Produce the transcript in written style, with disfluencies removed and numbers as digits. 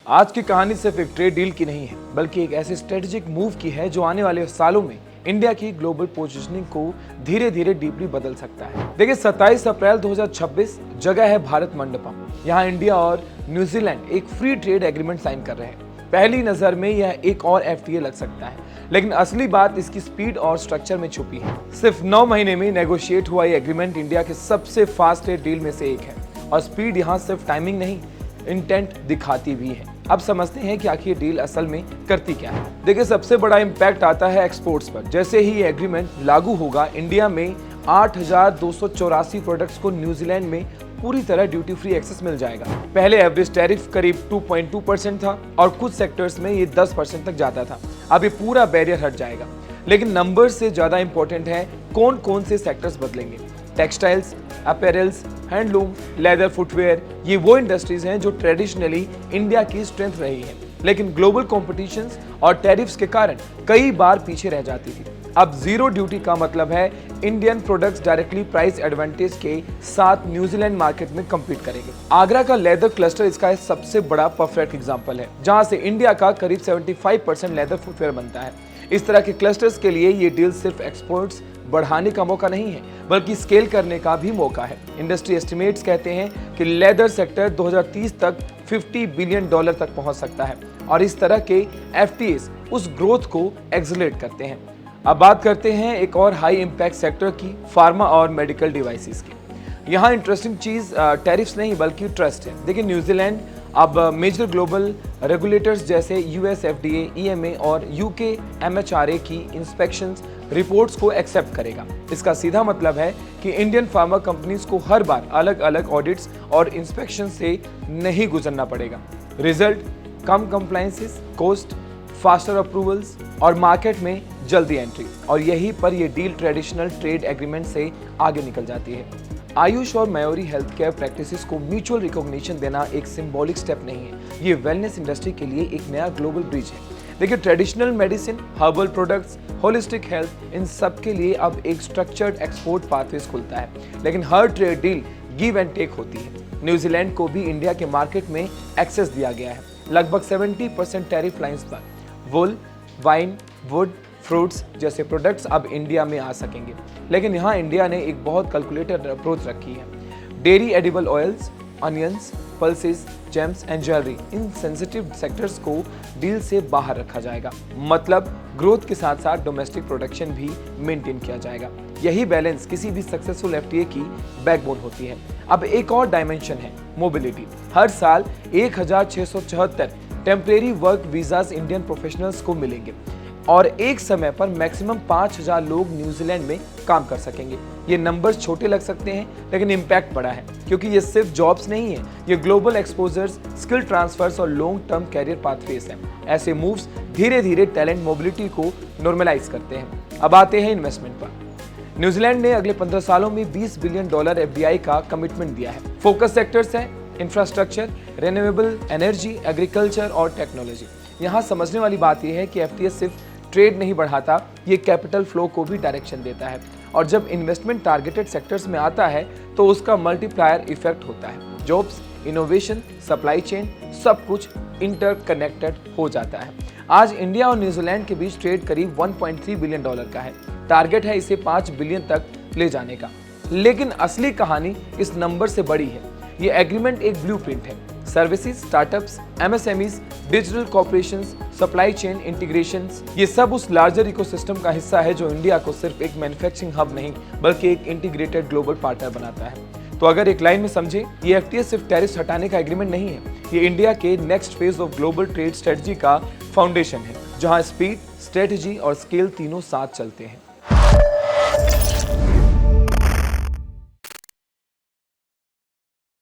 आज की कहानी सिर्फ एक ट्रेड डील की नहीं है, बल्कि एक ऐसे स्ट्रेटेजिक मूव की है जो आने वाले सालों में इंडिया की ग्लोबल पोजीशनिंग को धीरे धीरे डीपली बदल सकता है। देखिए 27 अप्रैल 2026 जगह है भारत मंडपम। यहाँ इंडिया और न्यूजीलैंड एक फ्री ट्रेड एग्रीमेंट साइन कर रहे हैं। पहली नजर में यह एक और एफटीए लग सकता है, लेकिन असली बात इसकी स्पीड और स्ट्रक्चर में छुपी है। सिर्फ 9 महीने में नेगोशिएट हुआ ये एग्रीमेंट इंडिया के सबसे फास्ट ट्रेड डील में से एक है, और स्पीड यहाँ सिर्फ टाइमिंग नहीं, इंटेंट दिखाती भी है। अब समझते हैं कि आखिर ये डील असल में करती क्या है। देखिए सबसे बड़ा इम्पैक्ट आता है एक्सपोर्ट्स पर। जैसे ही ये एग्रीमेंट लागू होगा, इंडिया में 8,284 प्रोडक्ट्स को न्यूजीलैंड में पूरी तरह ड्यूटी फ्री एक्सेस मिल जाएगा। पहले एवरेज टैरिफ करीब 2.2% था और कुछ सेक्टर्स में ये 10% तक जाता था। अब ये पूरा बैरियर हट जाएगा। लेकिन नंबर से ज्यादा इंपॉर्टेंट है कौन कौन से सेक्टर्स बदलेंगे। Textiles, apparels, handloom, leather, footwear, ये वो इंडस्ट्रीज हैं जो ट्रेडिशनली इंडिया की स्ट्रेंथ रही है, लेकिन ग्लोबल कॉम्पिटिशंस और टैरिफ्स के कारण कई बार पीछे रह जाती थी। अब जीरो ड्यूटी का मतलब है Indian products directly price advantage के साथ न्यूजीलैंड मार्केट में compete करेंगे। आगरा का लेदर क्लस्टर इसका सबसे बड़ा परफेक्ट एग्जांपल है, जहां से इंडिया का करीब 75% लेदर फुटवेयर बनता है। इस तरह के क्लस्टर्स के लिए ये डील सिर्फ एक्सपोर्ट्स बढ़ाने का मौका नहीं है, बल्कि स्केल करने का भी मौका है। इंडस्ट्री एस्टिमेट्स कहते हैं कि लेदर सेक्टर 2030 तक $50 बिलियन तक पहुंच सकता है, और इस तरह के एफटीएस उस ग्रोथ को एक्सेलरेट करते हैं। अब बात करते हैं एक और हाई इम्पैक्ट सेक्टर की, फार्मा और मेडिकल डिवाइसेस की। यहाँ इंटरेस्टिंग चीज टैरिफ्स नहीं बल्कि ट्रस्ट है। देखिए न्यूजीलैंड अब मेजर ग्लोबल रेगुलेटर्स जैसे यूएस एफडीए, ईएमए और यूके एमएचआरए की इंस्पेक्शंस रिपोर्ट्स को एक्सेप्ट करेगा। इसका सीधा मतलब है कि इंडियन फार्मा कंपनीज को हर बार अलग अलग ऑडिट्स और इंस्पेक्शन से नहीं गुजरना पड़ेगा। रिजल्ट, कम कंप्लायंसेस, कॉस्ट, फास्टर अप्रूवल्स और मार्केट में जल्दी एंट्री। और यहीं पर यह डील ट्रेडिशनल ट्रेड एग्रीमेंट से आगे निकल जाती है। आयुष और मयूरी हेल्थ केयर प्रैक्टिसेस को म्यूचुअल रिकॉग्निशन देना एक सिंबॉलिक स्टेप नहीं है, ये वेलनेस इंडस्ट्री के लिए एक नया ग्लोबल ब्रिज है। देखिए traditional medicine, herbal products, holistic health, इन सब के लिए अब एक स्ट्रक्चर्ड एक्सपोर्ट पाथवेज खुलता है। लेकिन हर trade deal give and take होती है। न्यूजीलैंड को भी इंडिया के मार्केट में एक्सेस दिया गया है, लगभग 70% टैरिफ लाइंस पर। वुल, वाइन, वुड, फ्रूट्स जैसे प्रोडक्ट्स अब इंडिया में आ सकेंगे। लेकिन यहाँ इंडिया ने एक बहुत कैलकुलेटेड अप्रोच रखी है। Dairy, edible oils, onions, pulses, James and jewellery, in sensitive sectors को डील से बाहर रखा जाएगा। मतलब ग्रोथ के साथ साथ डोमेस्टिक प्रोडक्शन भी मेंटेन किया जाएगा। यही बैलेंस किसी भी सक्सेसफुल एफटीए की बैकबोन होती है। अब एक और डायमेंशन है मोबिलिटी। हर साल 1674 temporary work visas Indian professionals को मिलेंगे और एक समय पर मैक्सिमम 5000 लोग न्यूजीलैंड में काम कर सकेंगे। ये नंबर्स छोटे लग सकते हैं, लेकिन इम्पैक्ट बड़ा है, क्योंकि ये सिर्फ जॉब्स नहीं है, ये ग्लोबल एक्सपोजर्स, स्किल ट्रांसफर्स और लॉन्ग टर्म कैरियर पाथवेज हैं। ऐसे मूव्स धीरे धीरे टैलेंट मोबिलिटी को नॉर्मलाइज करते हैं। अब आते हैं इन्वेस्टमेंट पर। न्यूजीलैंड ने अगले 15 सालों में $20 बिलियन एफडीआई का कमिटमेंट दिया है। फोकस सेक्टर्स हैं इंफ्रास्ट्रक्चर, रिन्यूएबल एनर्जी, एग्रीकल्चर और टेक्नोलॉजी। यहाँ समझने वाली बात यह है कि एफटीए सिर्फ ट्रेड नहीं बढ़ाता, ये कैपिटल फ्लो को भी डायरेक्शन देता है। और जब इन्वेस्टमेंट टारगेटेड सेक्टर्स में आता है तो उसका मल्टीप्लायर इफेक्ट होता है। जॉब्स, इनोवेशन, सप्लाई चेन, सब कुछ इंटरकनेक्टेड हो जाता है। आज इंडिया और न्यूजीलैंड के बीच ट्रेड करीब $1.3 बिलियन का है। टारगेट है इसे 5 बिलियन तक ले जाने का। लेकिन असली कहानी इस नंबर से बड़ी है। ये एग्रीमेंट एक ब्लूप्रिंट है। Services, startups, MSMEs, digital corporations, supply chain integrations, ये सब उस लार्जर इकोसिस्टम का हिस्सा है जो इंडिया को सिर्फ एक मैन्युफैक्चरिंग हब नहीं बल्कि एक इंटीग्रेटेड ग्लोबल पार्टनर बनाता है। तो अगर एक लाइन में समझे, ये एफटीए सिर्फ टैरिफ हटाने का एग्रीमेंट नहीं है, ये इंडिया के next phase of global trade strategy का फाउंडेशन है, जहां स्पीड, स्ट्रेटजी और स्केल तीनों साथ चलते हैं।